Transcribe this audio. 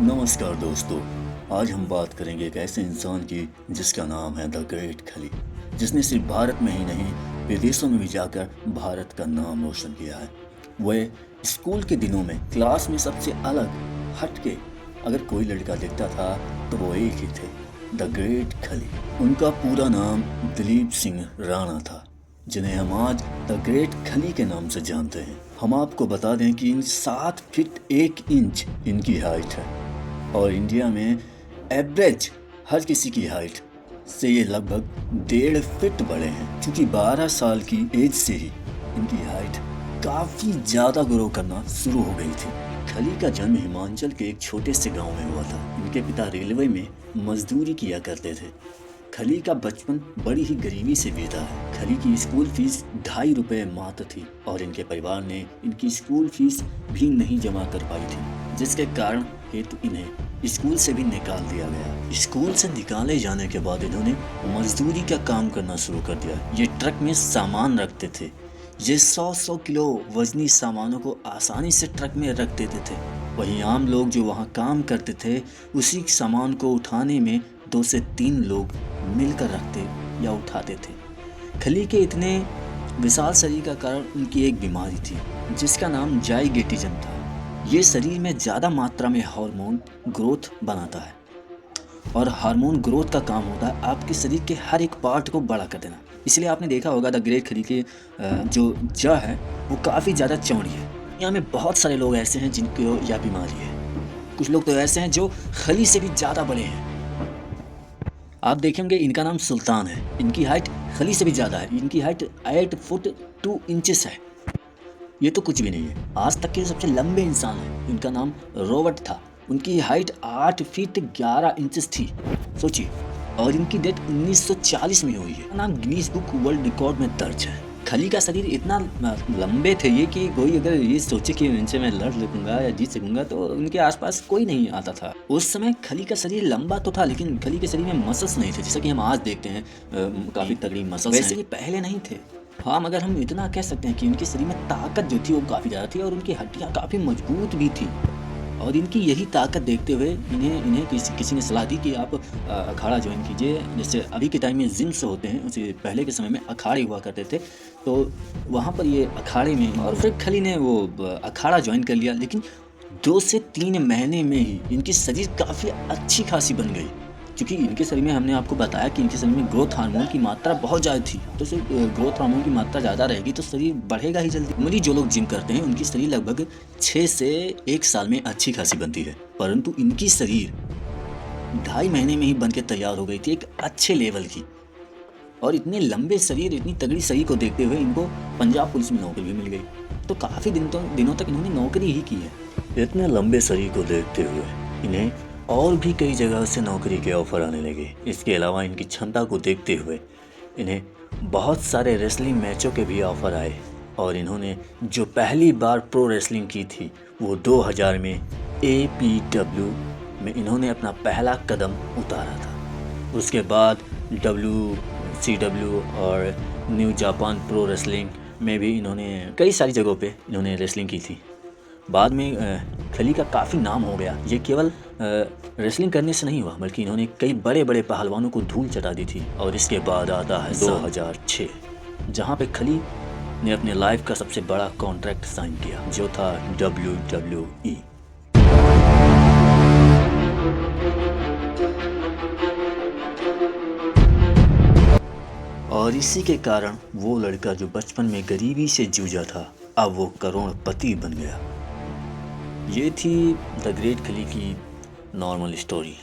नमस्कार दोस्तों। आज हम बात करेंगे एक ऐसे इंसान की जिसका नाम है द ग्रेट खली, जिसने सिर्फ भारत में ही नहीं विदेशों में भी जाकर भारत का नाम रोशन किया है। वह स्कूल के दिनों में क्लास में सबसे अलग हटके अगर कोई लड़का दिखता था तो वो एक ही थे, द ग्रेट खली। उनका पूरा नाम दिलीप सिंह राणा था, जिन्हें हम आज द ग्रेट खली के नाम से जानते हैं। हम आपको बता दें कि 7 फीट 1 इंच इनकी हाइट है और इंडिया में एवरेज हर किसी की हाइट से ये लगभग 1.5 फीट बड़े हैं, क्योंकि 12 साल की एज से ही इनकी हाइट काफ़ी ज़्यादा ग्रो करना शुरू हो गई थी। खली का जन्म हिमाचल के एक छोटे से गांव में हुआ था। इनके पिता रेलवे में मजदूरी किया करते थे। खली का बचपन बड़ी ही गरीबी से बीता है। खली की स्कूल फीस 2.5 रुपये मात्र थी और इनके परिवार ने इनकी स्कूल फीस भी नहीं जमा कर पाई थी, जिसके कारण हेतु इन्हें स्कूल से भी निकाल दिया गया। स्कूल से निकाले जाने के बाद इन्होंने मजदूरी का काम करना शुरू कर दिया। ये ट्रक में सामान रखते थे। ये 100 किलो वजनी सामानों को आसानी से ट्रक में रख देते थे। वहीं आम लोग जो वहाँ काम करते थे, उसी सामान को उठाने में 2 से 3 लोग मिलकर रखते या उठाते थे। खली के इतने विशाल शरीर का कारण उनकी एक बीमारी थी, जिसका नाम जाइगेटिज्म था। ये शरीर में ज़्यादा मात्रा में हार्मोन ग्रोथ बनाता है और हार्मोन ग्रोथ का काम होता है आपके शरीर के हर एक पार्ट को बड़ा कर देना। इसलिए आपने देखा होगा द ग्रेट खली के जो जड़ है वो काफ़ी ज़्यादा चौड़ी है। यहाँ में बहुत सारे लोग ऐसे हैं जिनको यह बीमारी है। कुछ लोग तो ऐसे हैं जो खली से भी ज़्यादा बड़े हैं। आप देखेंगे इनका नाम सुल्तान है। इनकी हाइट खली से भी ज़्यादा है। इनकी हाइट 8 फुट 2 इंचेस है। ये तो कुछ भी नहीं है। आज तक के सबसे लंबे इंसान है, इनका नाम रॉबर्ट था। उनकी हाइट 8 फीट 11 इंचेस थी, सोचिए। और इनकी डेथ 1940 में हुई है। नाम गिनीज बुक वर्ल्ड रिकॉर्ड में दर्ज है। खली का शरीर इतना लंबे थे ये कि कोई अगर ये सोचे कि इनसे मैं लड़ सकूंगा या जीत सकूंगा तो उनके आसपास कोई नहीं आता था। उस समय खली का शरीर लंबा तो था, लेकिन खली के शरीर में मसल्स नहीं थे, जैसा कि हम आज देखते हैं काफ़ी तगड़ी मसल्स। वैसे ये पहले नहीं थे। हाँ, मगर हम इतना कह सकते हैं कि उनके शरीर में ताकत जो थी वो काफ़ी ज़्यादा थी और उनकी हड्डियाँ काफ़ी मजबूत भी थी। और इनकी यही ताकत देखते हुए इन्हें किसी ने सलाह दी कि आप अखाड़ा ज्वाइन कीजिए। जैसे अभी के टाइम में जिम्स होते हैं, उसे पहले के समय में अखाड़े हुआ करते थे, तो वहाँ पर ये अखाड़े में, और फिर खली ने वो अखाड़ा ज्वाइन कर लिया। लेकिन 2 से 3 महीने में ही इनकी शरीर काफ़ी अच्छी खासी बन गई, क्योंकि इनके शरीर में हमने आपको बताया कि इनके शरीर में ग्रोथ हार्मोन की मात्रा बहुत ज़्यादा थी। तो सिर्फ ग्रोथ हार्मोन की मात्रा ज़्यादा रहेगी तो शरीर बढ़ेगा ही जल्दी। नॉर्मली जो लोग जिम करते हैं उनकी शरीर लगभग 6 से 1 साल में अच्छी खासी बनती है, परंतु इनकी शरीर 2.5 महीने में ही बन के तैयार हो गई थी, एक अच्छे लेवल की। और इतने लंबे शरीर, इतनी तगड़ी शरीर को देखते हुए इनको पंजाब पुलिस में नौकरी भी मिल गई। तो काफ़ी दिनों तक इन्होंने नौकरी ही की है। इतने लंबे शरीर को देखते हुए इन्हें और भी कई जगह से नौकरी के ऑफर आने लगे। इसके अलावा इनकी क्षमता को देखते हुए इन्हें बहुत सारे रेसलिंग मैचों के भी ऑफर आए और इन्होंने जो पहली बार प्रो रेसलिंग की थी वो 2000 में APW में इन्होंने अपना पहला कदम उतारा था। उसके बाद WCW और न्यू जापान प्रो रेसलिंग में भी इन्होंने कई सारी जगहों पे इन्होंने रेसलिंग की थी। बाद में खली का काफ़ी नाम हो गया। ये केवल रेसलिंग करने से नहीं हुआ, बल्कि इन्होंने कई बड़े बड़े पहलवानों को धूल चटा दी थी। और इसके बाद आता है 2006, जहाँ पे खली ने अपने लाइफ का सबसे बड़ा कॉन्ट्रैक्ट साइन किया, जो था WWE। और इसी के कारण वो लड़का जो बचपन में गरीबी से जूझा था, अब वो करोड़पति बन गया। ये थी द ग्रेट खली की नॉर्मल स्टोरी।